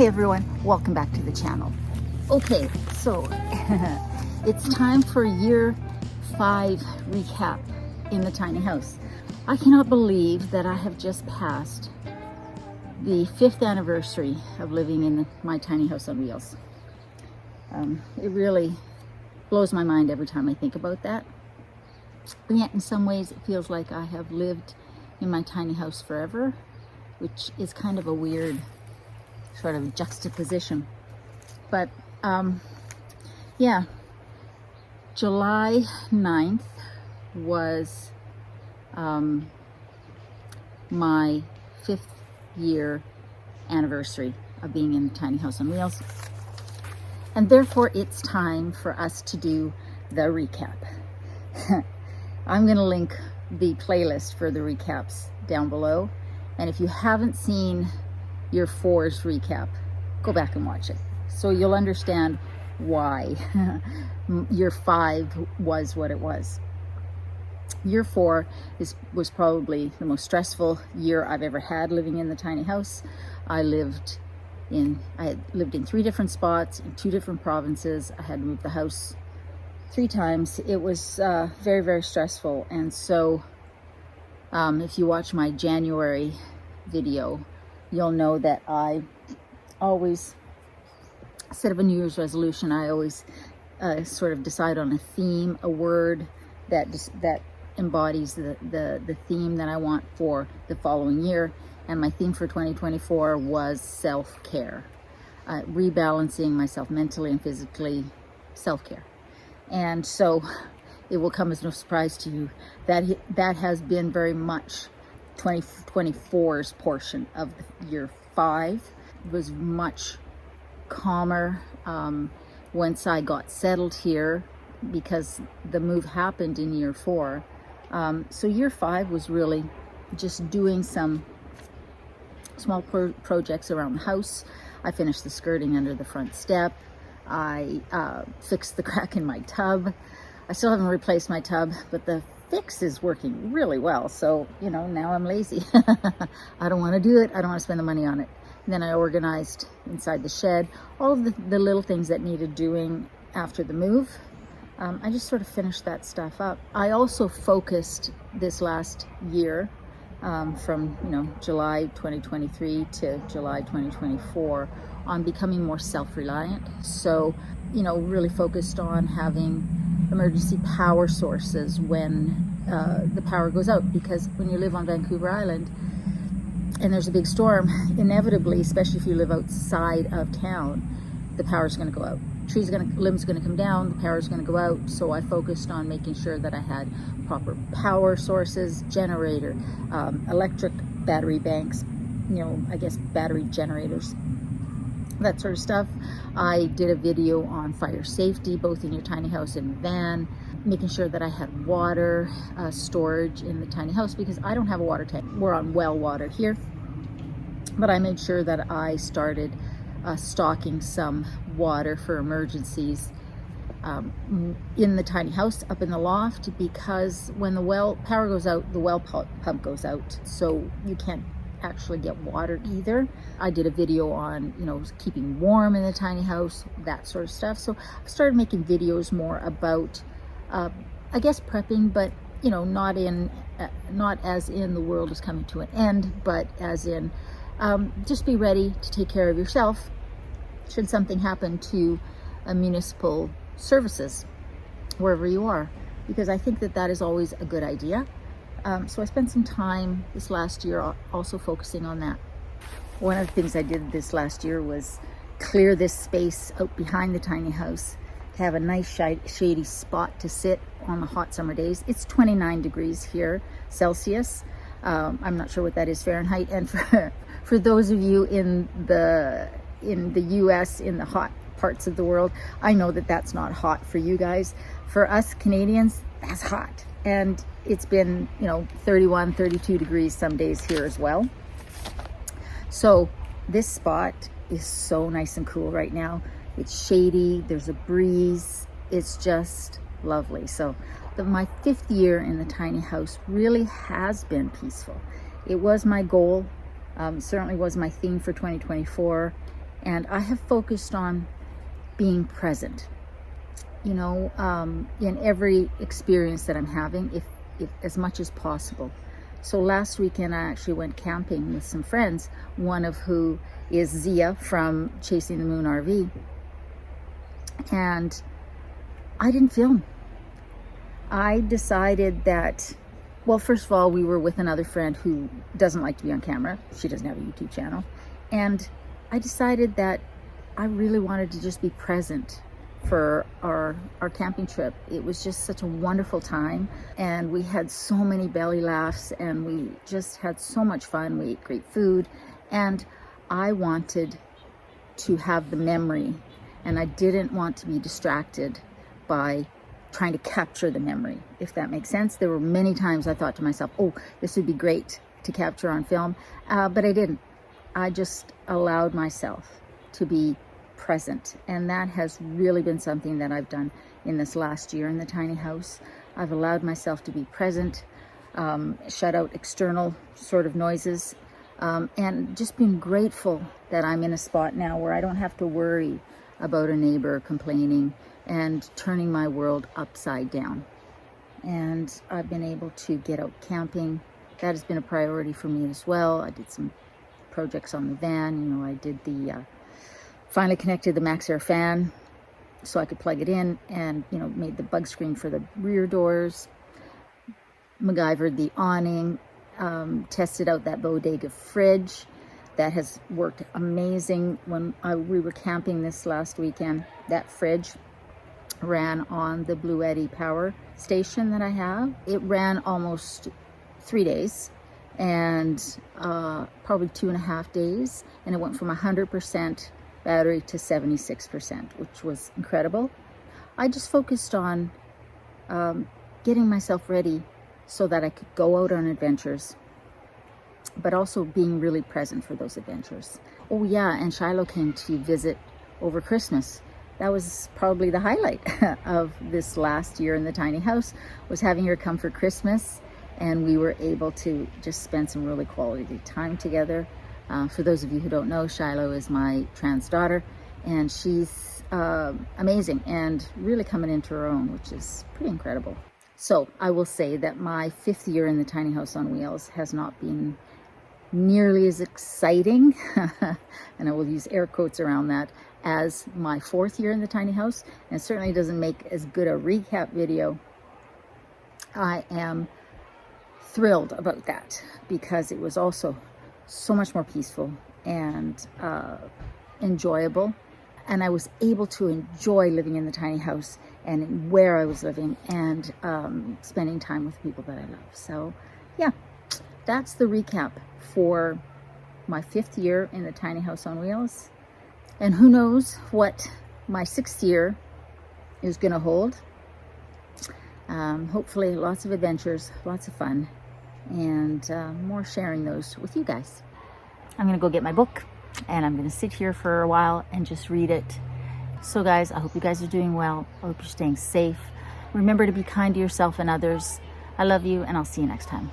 Hey everyone, welcome back to the channel. Okay, so it's time for year 5 recap in the tiny house. I cannot believe that I have just passed the 5th anniversary of living in my tiny house on wheels. It really blows my mind every time I think about that. And yet in some ways it feels like I have lived in my tiny house forever, which is kind of a weird sort of juxtaposition. But yeah, July 9th was my 5th year anniversary of being in the tiny house on wheels. And therefore it's time for us to do the recap. I'm going to link the playlist for the recaps down below. And if you haven't seen year 4's recap, go back and watch it. So you'll understand why year 5 was what it was. Year 4 was probably the most stressful year I've ever had living in the tiny house. I had lived in 3 different spots in 2 different provinces. I had moved the house 3 times. It was very, very stressful. And so if you watch my January video, you'll know that I always, instead of a New Year's resolution, I always sort of decide on a theme, a word that embodies the theme that I want for the following year. And my theme for 2024 was self-care, rebalancing myself mentally and physically, self-care. And so it will come as no surprise to you that that has been very much 2024's portion of year 5. It was much calmer once I got settled here, because the move happened in year 4. So year 5 was really just doing some small projects around the house. I finished the skirting under the front step. I fixed the crack in my tub. I still haven't replaced my tub, but the fix is working really well. So, you know, now I'm lazy. I don't want to do it. I don't want to spend the money on it. And then I organized inside the shed, all of the little things that needed doing after the move. I just sort of finished that stuff up. I also focused this last year, from July 2023 to July 2024, on becoming more self-reliant. So, really focused on having emergency power sources when the power goes out, because when you live on Vancouver Island and there's a big storm, inevitably, especially if you live outside of town, the power's going to go out. Limbs going to come down, the power's going to go out. So I focused on making sure that I had proper power sources, generator, electric battery banks, I guess battery generators, that sort of stuff. I did a video on fire safety, both in your tiny house and van, making sure that I had water storage in the tiny house, because I don't have a water tank. We're on well water here, but I made sure that I started stocking some water for emergencies in the tiny house up in the loft, because when the power goes out, the well pump goes out, so you can't actually get water either. I did a video on keeping warm in the tiny house, that sort of stuff. So I started making videos more about I guess prepping, but not as in the world is coming to an end, but as in just be ready to take care of yourself should something happen to municipal services wherever you are, because I think that is always a good idea. So I spent some time this last year also focusing on that. One of the things I did this last year was clear this space out behind the tiny house to have a nice shady spot to sit on the hot summer days. It's 29 degrees here Celsius. I'm not sure what that is Fahrenheit. And for those of you in the US, in the hot parts of the world, I know that that's not hot for you guys. For us Canadians, that's hot. And it's been 31, 32 degrees some days here as well. So this spot is so nice and cool right now. It's shady, there's a breeze, it's just lovely. So my 5th year in the tiny house really has been peaceful. It was my goal, certainly was my theme for 2024, And I have focused on being present, you know, in every experience that I'm having, if as much as possible. So last weekend, I actually went camping with some friends, one of who is Zia from Chasing the Moon RV. And I didn't film. I decided that, well, first of all, we were with another friend who doesn't like to be on camera. She doesn't have a YouTube channel. And I decided that I really wanted to just be present for our camping trip. It was just such a wonderful time, and we had so many belly laughs, and we just had so much fun. We ate great food, and I wanted to have the memory, and I didn't want to be distracted by trying to capture the memory, if that makes sense. There were many times I thought to myself, oh, this would be great to capture on film, but I didn't. I just allowed myself to be present, and that has really been something that I've done in this last year in the tiny house. I've allowed myself to be present, shut out external sort of noises, and just being grateful that I'm in a spot now where I don't have to worry about a neighbor complaining and turning my world upside down. And I've been able to get out camping. That has been a priority for me as well. I did some projects on the van. You know, I did the finally connected the Max Air fan so I could plug it in, and, you know, made the bug screen for the rear doors, MacGyvered the awning, tested out that bodega fridge. That has worked amazing. When we were camping this last weekend, that fridge ran on the Blue Eddy power station that I have. It ran almost 3 days, and probably 2.5 days, and it went from 100% battery to 76%, which was incredible. I just focused on getting myself ready so that I could go out on adventures, but also being really present for those adventures. Oh yeah, and Shiloh came to visit over Christmas. That was probably the highlight of this last year in the tiny house, was having her come for Christmas, and we were able to just spend some really quality time together. For those of you who don't know, Shiloh is my trans daughter, and she's amazing and really coming into her own, which is pretty incredible. So I will say that my 5th year in the tiny house on wheels has not been nearly as exciting, and I will use air quotes around that, as my 4th year in the tiny house, and it certainly doesn't make as good a recap video. I am thrilled about that because it was also so much more peaceful and enjoyable, and I was able to enjoy living in the tiny house and where I was living, and spending time with people that I love. So yeah, that's the recap for my 5th year in the tiny house on wheels, and who knows what my 6th year is going to hold. Hopefully lots of adventures, lots of fun, and more sharing those with you guys. I'm gonna go get my book, and I'm gonna sit here for a while and just read it. So guys, I hope you guys are doing well. I hope you're staying safe. Remember to be kind to yourself and others. I love you, and I'll see you next time.